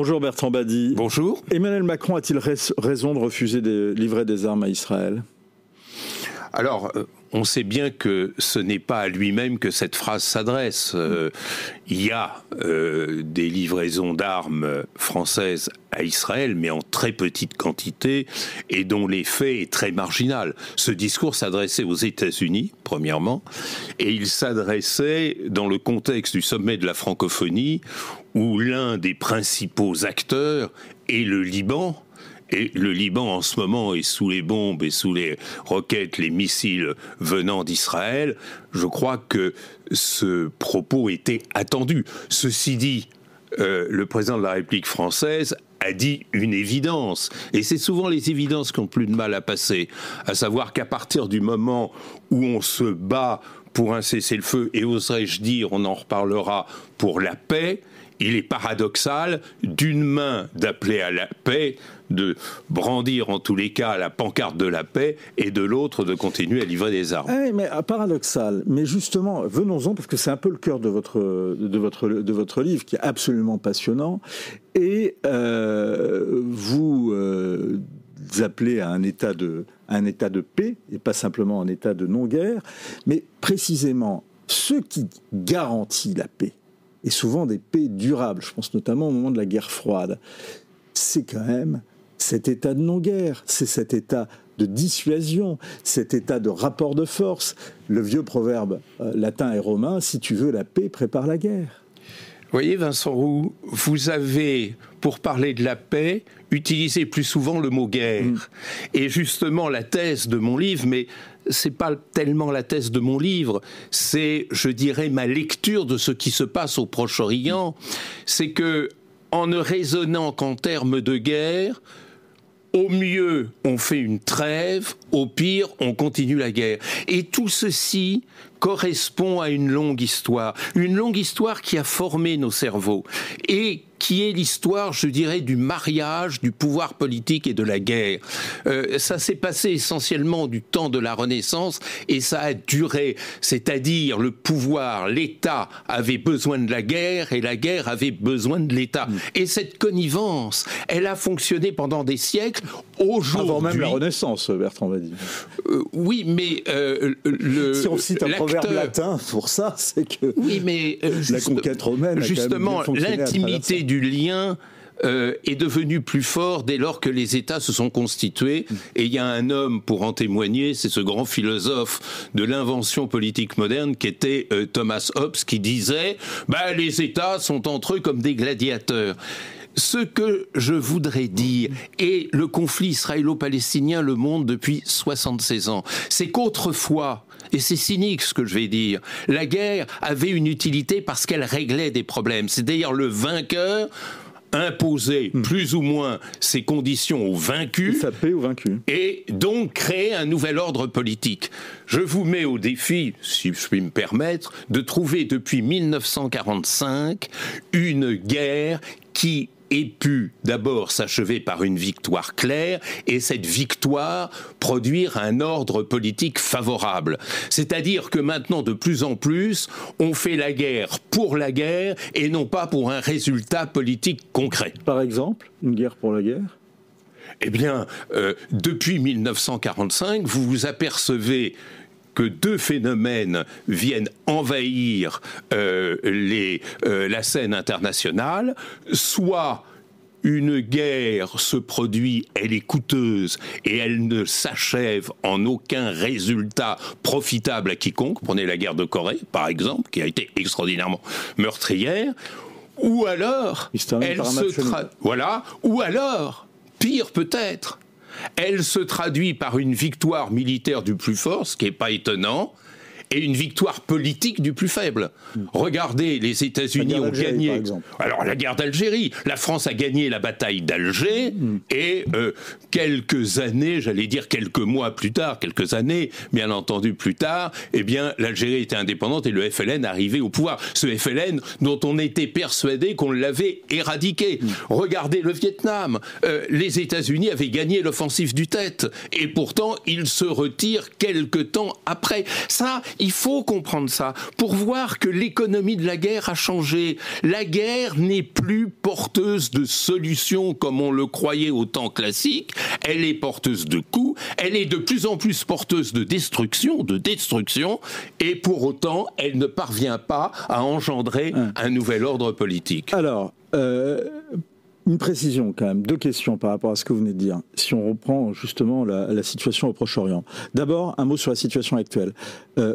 Bonjour Bertrand Badi. Bonjour. Emmanuel Macron a-t-il raison de refuser de livrer des armes à Israël ? Alors, on sait bien que ce n'est pas à lui-même que cette phrase s'adresse. Il y a des livraisons d'armes françaises à Israël, mais en très petite quantité, et dont l'effet est très marginal. Ce discours s'adressait aux États-Unis, premièrement, et il s'adressait dans le contexte du sommet de la francophonie, où l'un des principaux acteurs est le Liban. Et le Liban, en ce moment, est sous les bombes et sous les roquettes, les missiles venant d'Israël. Je crois que ce propos était attendu. Ceci dit, le président de la République française a dit une évidence. Et c'est souvent les évidences qui ont plus de mal à passer. À savoir qu'à partir du moment où on se bat pour un cessez-le-feu, et oserais-je dire, on en reparlera, pour la paix, il est paradoxal, d'une main, d'appeler à la paix, de brandir en tous les cas la pancarte de la paix, et de l'autre, de continuer à livrer des armes. Oui, mais paradoxal. Mais justement, venons-en, parce que c'est un peu le cœur de votre livre, qui est absolument passionnant. Et vous appelez à un état de paix, et pas simplement un état de non-guerre, mais précisément, ce qui garantit la paix, et souvent des paix durables, je pense notamment au moment de la guerre froide, c'est quand même cet état de non-guerre, c'est cet état de dissuasion, cet état de rapport de force. Le vieux proverbe latin et romain, si tu veux la paix, prépare la guerre. Vous voyez, Vincent Roux, vous avez, pour parler de la paix, utilisé plus souvent le mot guerre. Et justement, la thèse de mon livre, mais c'est pas tellement la thèse de mon livre, c'est, je dirais, ma lecture de ce qui se passe au Proche-Orient, c'est que, en ne raisonnant qu'en termes de guerre, au mieux, on fait une trêve, au pire, on continue la guerre. Et tout ceci correspond à une longue histoire qui a formé nos cerveaux, et qui est l'histoire, je dirais, du mariage, du pouvoir politique et de la guerre. Ça s'est passé essentiellement du temps de la Renaissance, et ça a duré. C'est-à-dire, le pouvoir, l'État avait besoin de la guerre, et la guerre avait besoin de l'État. Et cette connivence, elle a fonctionné pendant des siècles. Aujourd'hui, avant même la Renaissance, Bertrand Badi. Oui, mais si on cite un proverbe latin pour ça, c'est que oui, mais la conquête romaine justement, l'intimité du lien est devenu plus fort dès lors que les États se sont constitués. Et il y a un homme pour en témoigner, c'est ce grand philosophe de l'invention politique moderne qui était Thomas Hobbes, qui disait les États sont entre eux comme des gladiateurs. Ce que je voudrais dire, et le conflit israélo-palestinien le montre depuis 76 ans, c'est qu'autrefois, et c'est cynique ce que je vais dire, la guerre avait une utilité parce qu'elle réglait des problèmes. C'est-à-dire le vainqueur imposer plus ou moins ses conditions aux vaincus, sa paix aux vaincus, et donc créer un nouvel ordre politique. Je vous mets au défi, si je puis me permettre, de trouver depuis 1945 une guerre qui ait pu d'abord s'achever par une victoire claire, et cette victoire produire un ordre politique favorable. C'est-à-dire que maintenant, de plus en plus, on fait la guerre pour la guerre et non pas pour un résultat politique concret. Par exemple, une guerre pour la guerre ? Eh bien, depuis 1945, vous vous apercevez que deux phénomènes viennent envahir la scène internationale, soit une guerre se produit, elle est coûteuse et elle ne s'achève en aucun résultat profitable à quiconque. Prenez la guerre de Corée, par exemple, qui a été extraordinairement meurtrière, ou alors ou alors, pire peut-être, elle se traduit par une victoire militaire du plus fort, ce qui n'est pas étonnant, et une victoire politique du plus faible. Regardez, les États-Unis ont gagné. Alors, la guerre d'Algérie. La France a gagné la bataille d'Alger, et quelques années, j'allais dire quelques mois plus tard, quelques années, bien entendu plus tard, eh bien, l'Algérie était indépendante et le FLN arrivait au pouvoir. Ce FLN dont on était persuadé qu'on l'avait éradiqué. Regardez le Vietnam. Les États-Unis avaient gagné l'offensive du Tet, et pourtant, ils se retirent quelque temps après. Ça, Il faut comprendre ça pour voir que l'économie de la guerre a changé. La guerre n'est plus porteuse de solutions comme on le croyait au temps classique. Elle est porteuse de coups. Elle est de plus en plus porteuse de destruction, et pour autant, elle ne parvient pas à engendrer un nouvel ordre politique. Alors, une précision quand même, 2 questions par rapport à ce que vous venez de dire. Si on reprend justement la situation au Proche-Orient. D'abord, un mot sur la situation actuelle.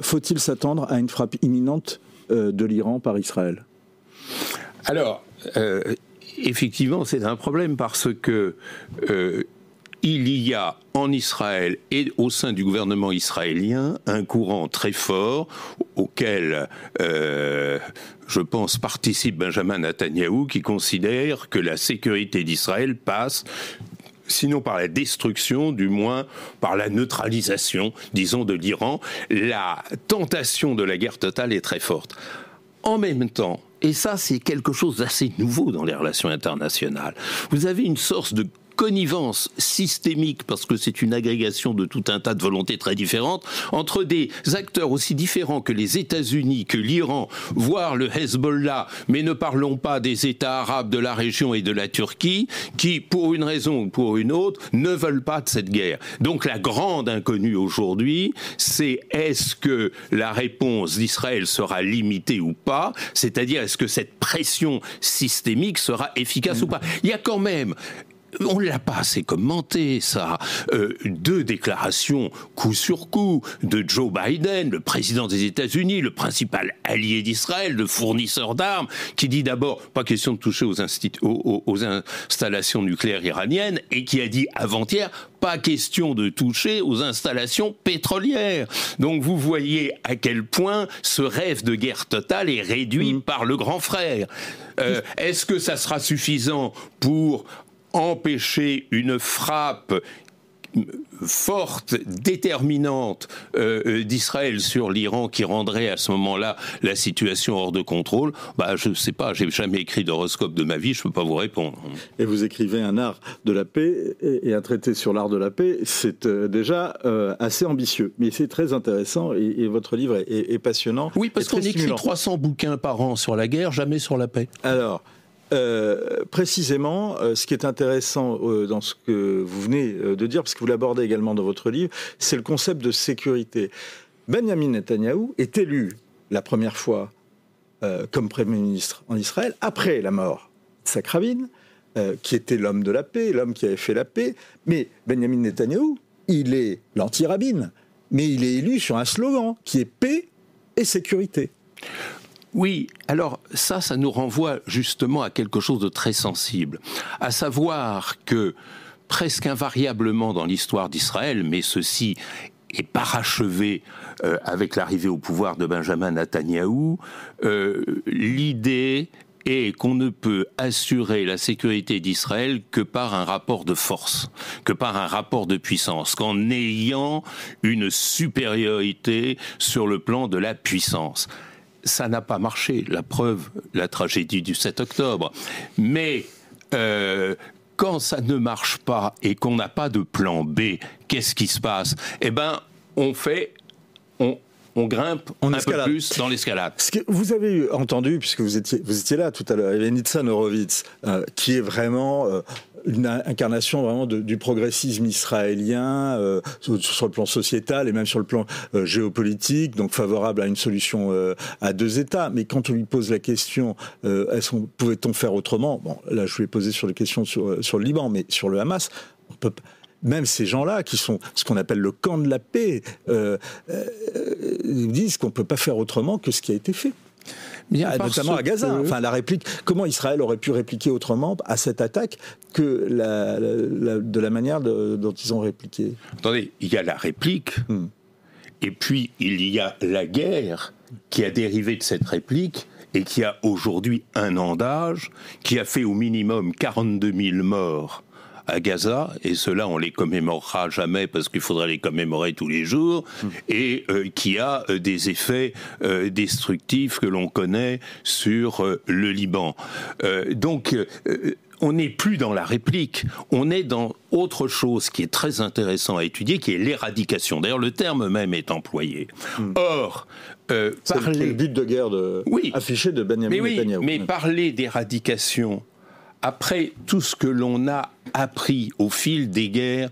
Faut-il s'attendre à une frappe imminente de l'Iran par Israël ? Alors, effectivement, c'est un problème parce que il y a en Israël et au sein du gouvernement israélien un courant très fort auquel, je pense, participe Benjamin Netanyahou, qui considère que la sécurité d'Israël passe, sinon par la destruction, du moins par la neutralisation, disons, de l'Iran. La tentation de la guerre totale est très forte. En même temps, et ça c'est quelque chose d'assez nouveau dans les relations internationales, vous avez une sorte de connivence systémique, parce que c'est une agrégation de tout un tas de volontés très différentes, entre des acteurs aussi différents que les États-Unis, que l'Iran, voire le Hezbollah, mais ne parlons pas des États arabes de la région et de la Turquie, qui, pour une raison ou pour une autre, ne veulent pas de cette guerre. Donc la grande inconnue aujourd'hui, c'est est-ce que la réponse d'Israël sera limitée ou pas, c'est-à-dire est-ce que cette pression systémique sera efficace ou pas. Il y a quand même... On ne l'a pas assez commenté, ça. 2 déclarations coup sur coup de Joe Biden, le président des États-Unis, le principal allié d'Israël, le fournisseur d'armes, qui dit d'abord pas question de toucher aux installations nucléaires iraniennes, et qui a dit avant-hier pas question de toucher aux installations pétrolières. Donc vous voyez à quel point ce rêve de guerre totale est réduit par le grand frère. Est-ce que ça sera suffisant pour empêcher une frappe forte, déterminante d'Israël sur l'Iran qui rendrait à ce moment-là la situation hors de contrôle? Je ne sais pas, j'ai jamais écrit d'horoscope de ma vie, je ne peux pas vous répondre. Et vous écrivez un art de la paix et un traité sur l'art de la paix, c'est déjà assez ambitieux, mais c'est très intéressant et votre livre est passionnant. Oui, parce qu'on écrit 300 bouquins par an sur la guerre, jamais sur la paix. Alors... précisément, ce qui est intéressant dans ce que vous venez de dire, parce que vous l'abordez également dans votre livre, c'est le concept de sécurité. Benjamin Netanyahou est élu la première fois comme Premier ministre en Israël, après la mort de Yitzhak Rabin, qui était l'homme de la paix, l'homme qui avait fait la paix. Mais Benjamin Netanyahou, il est l'anti-Rabin, mais il est élu sur un slogan qui est paix et sécurité. Oui, alors ça nous renvoie justement à quelque chose de très sensible, à savoir que presque invariablement dans l'histoire d'Israël, mais ceci est parachevé avec l'arrivée au pouvoir de Benjamin Netanyahou, l'idée est qu'on ne peut assurer la sécurité d'Israël que par un rapport de force, que par un rapport de puissance, qu'en ayant une supériorité sur le plan de la puissance. Ça n'a pas marché, la preuve, la tragédie du 7 octobre. Mais quand ça ne marche pas et qu'on n'a pas de plan B, qu'est-ce qui se passe ? On grimpe un peu plus dans l'escalade. Ce que vous avez entendu, puisque vous étiez là tout à l'heure, il y avait Nitzan Horowitz, qui est vraiment une incarnation vraiment du progressisme israélien sur le plan sociétal et même sur le plan géopolitique, donc favorable à une solution à 2 États. Mais quand on lui pose la question, pouvait-on faire autrement ? Bon, là, je lui ai posé sur les questions sur le Liban, mais sur le Hamas, on peut pas. Même ces gens-là, qui sont ce qu'on appelle le camp de la paix, disent qu'on ne peut pas faire autrement que ce qui a été fait. Notamment à Gaza. Enfin, la réplique, comment Israël aurait pu répliquer autrement à cette attaque que de la manière dont ils ont répliqué ? Attendez, il y a la réplique, et puis il y a la guerre qui a dérivé de cette réplique et qui a aujourd'hui 1 an d'âge, qui a fait au minimum 42 000 morts à Gaza, et ceux-là on les commémorera jamais parce qu'il faudrait les commémorer tous les jours, et qui a des effets destructifs que l'on connaît sur le Liban. Donc on n'est plus dans la réplique, on est dans autre chose qui est très intéressant à étudier, qui est l'éradication. D'ailleurs, le terme même est employé. Or, parler... le but de guerre affiché de Benjamin Netanyahu. Mais parler d'éradication, après tout ce que l'on a appris au fil des guerres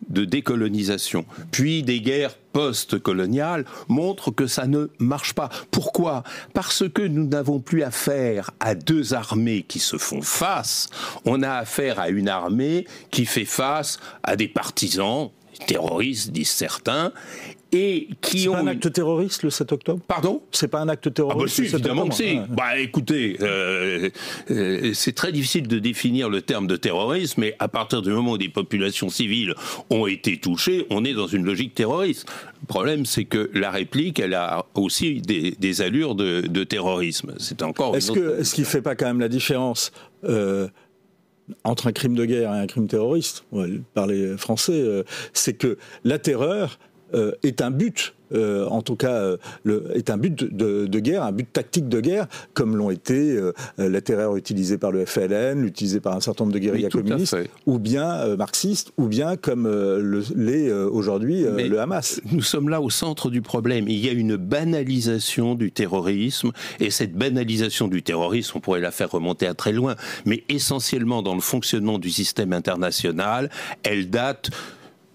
de décolonisation, puis des guerres post-coloniales, montre que ça ne marche pas. Pourquoi ? Parce que nous n'avons plus affaire à deux armées qui se font face, on a affaire à une armée qui fait face à des partisans, terroristes disent certains, et qui C'est pas un acte terroriste le 7 octobre ? Pardon ? C'est pas un acte terroriste le 7 octobre ? Évidemment que si. Écoutez, c'est très difficile de définir le terme de terrorisme, mais à partir du moment où des populations civiles ont été touchées, on est dans une logique terroriste. Le problème, c'est que la réplique, elle a aussi des allures de terrorisme. C'est encore. Est-ce qu'il ne fait pas quand même la différence entre un crime de guerre et un crime terroriste ? On va parler français. C'est que la terreur est un but, en tout cas, est un but de guerre, un but tactique de guerre, comme l'ont été la terreur utilisée par le FLN, utilisée par un certain nombre de guérillas communistes, ou bien marxistes, ou bien comme l'est aujourd'hui le Hamas. Nous sommes là au centre du problème. Il y a une banalisation du terrorisme, et cette banalisation du terrorisme, on pourrait la faire remonter à très loin, mais essentiellement dans le fonctionnement du système international, elle date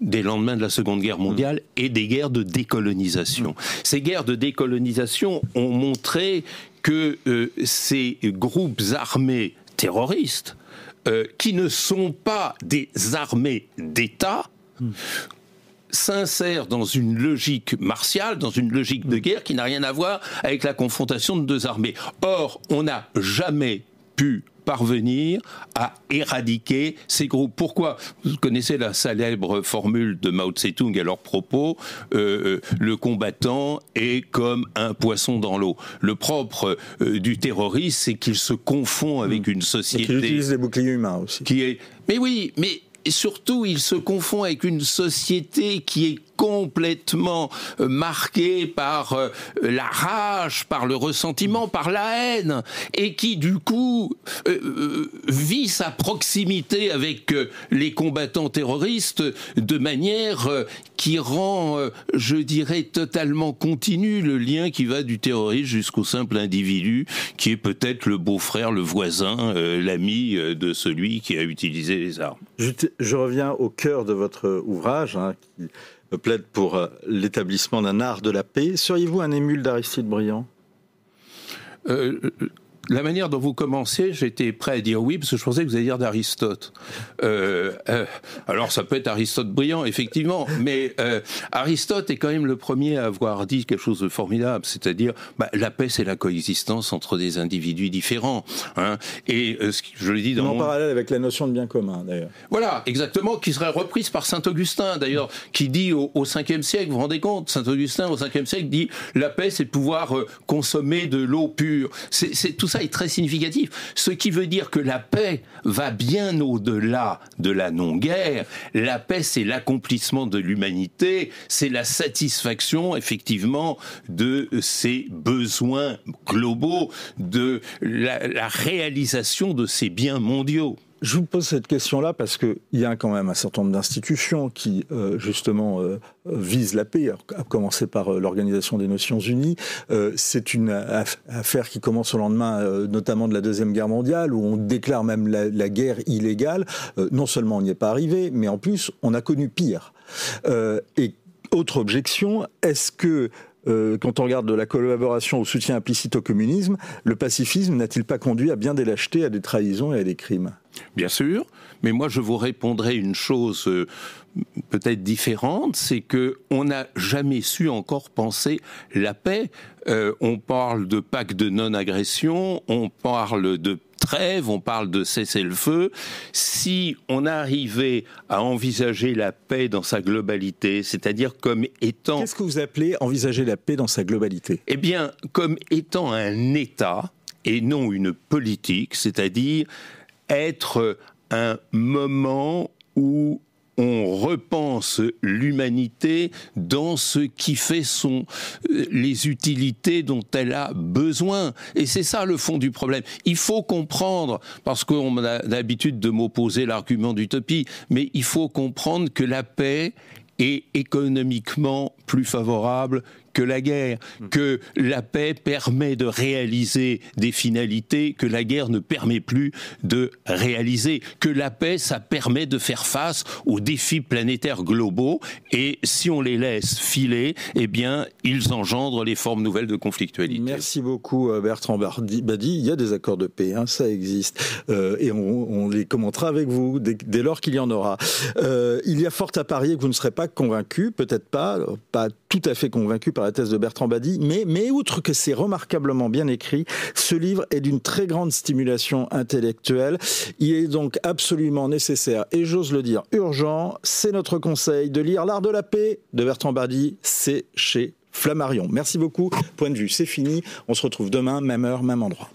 des lendemains de la Seconde Guerre mondiale et des guerres de décolonisation. Ces guerres de décolonisation ont montré que ces groupes armés terroristes, qui ne sont pas des armées d'État, s'insèrent dans une logique martiale, dans une logique de guerre qui n'a rien à voir avec la confrontation de deux armées. Or, on n'a jamais pu parvenir à éradiquer ces groupes. Pourquoi ? Vous connaissez la célèbre formule de Mao Tse-tung à leur propos, le combattant est comme un poisson dans l'eau. Le propre du terroriste, c'est qu'il se confond avec une société... Qu'il utilise les boucliers humains aussi. Mais oui, mais surtout, il se confond avec une société qui est complètement marquée par la rage, par le ressentiment, par la haine, et qui du coup vit sa proximité avec les combattants terroristes de manière qui rend, je dirais, totalement continu le lien qui va du terroriste jusqu'au simple individu, qui est peut-être le beau-frère, le voisin, l'ami de celui qui a utilisé les armes. Je reviens au cœur de votre ouvrage, qui plaide pour l'établissement d'un art de la paix. Seriez-vous un émule d'Aristide Briand ? La manière dont vous commenciez, j'étais prêt à dire oui, parce que je pensais que vous alliez dire d'Aristote. Alors, ça peut être Aristote Briand, effectivement, mais Aristote est quand même le premier à avoir dit quelque chose de formidable, c'est-à-dire la paix, c'est la coexistence entre des individus différents. Et je le dis dans en parallèle avec la notion de bien commun, d'ailleurs. Voilà, exactement, qui serait reprise par Saint-Augustin, d'ailleurs, qui dit au 5e siècle, vous vous rendez compte, Saint-Augustin, au 5e siècle, dit « La paix, c'est de pouvoir consommer de l'eau pure ». Tout ça est très significatif. Ce qui veut dire que la paix va bien au-delà de la non-guerre. La paix, c'est l'accomplissement de l'humanité, c'est la satisfaction, effectivement, de ses besoins globaux, de la réalisation de ses biens mondiaux. Je vous pose cette question-là parce qu'il y a quand même un certain nombre d'institutions qui, justement, visent la paix, à commencer par l'Organisation des Nations Unies. C'est une affaire qui commence au lendemain, notamment de la Deuxième Guerre mondiale, où on déclare même la guerre illégale. Non seulement on n'y est pas arrivé, mais en plus, on a connu pire. Et autre objection, est-ce que quand on regarde de la collaboration au soutien implicite au communisme, le pacifisme n'a-t-il pas conduit à bien des lâchetés, à des trahisons et à des crimes ? Bien sûr, mais moi je vous répondrai une chose peut-être différente, c'est qu'on n'a jamais su encore penser la paix. On parle de pacte de non-agression, on parle de trêve, on parle de cessez-le-feu. Si on arrivait à envisager la paix dans sa globalité, c'est-à-dire comme étant... Qu'est-ce que vous appelez envisager la paix dans sa globalité ? Eh bien, comme étant un État et non une politique, c'est-à-dire être un moment où on repense l'humanité dans ce qui fait les utilités dont elle a besoin. Et c'est ça le fond du problème. Il faut comprendre, parce qu'on a l'habitude de m'opposer l'argument d'utopie, mais il faut comprendre que la paix est économiquement plus favorable que la guerre, que la paix permet de réaliser des finalités que la guerre ne permet plus de réaliser, que la paix, ça permet de faire face aux défis planétaires globaux, et si on les laisse filer, eh bien, ils engendrent les formes nouvelles de conflictualité. Merci beaucoup Bertrand Badi. Il y a des accords de paix, hein, ça existe, et on les commentera avec vous dès lors qu'il y en aura. Il y a fort à parier que vous ne serez pas convaincu, peut-être pas tout à fait convaincu par la thèse de Bertrand Badi, mais outre que c'est remarquablement bien écrit, ce livre est d'une très grande stimulation intellectuelle. Il est donc absolument nécessaire, et j'ose le dire, urgent, c'est notre conseil de lire L'Art de la paix de Bertrand Badi, c'est chez Flammarion. Merci beaucoup, Point de vue, c'est fini, on se retrouve demain, même heure, même endroit.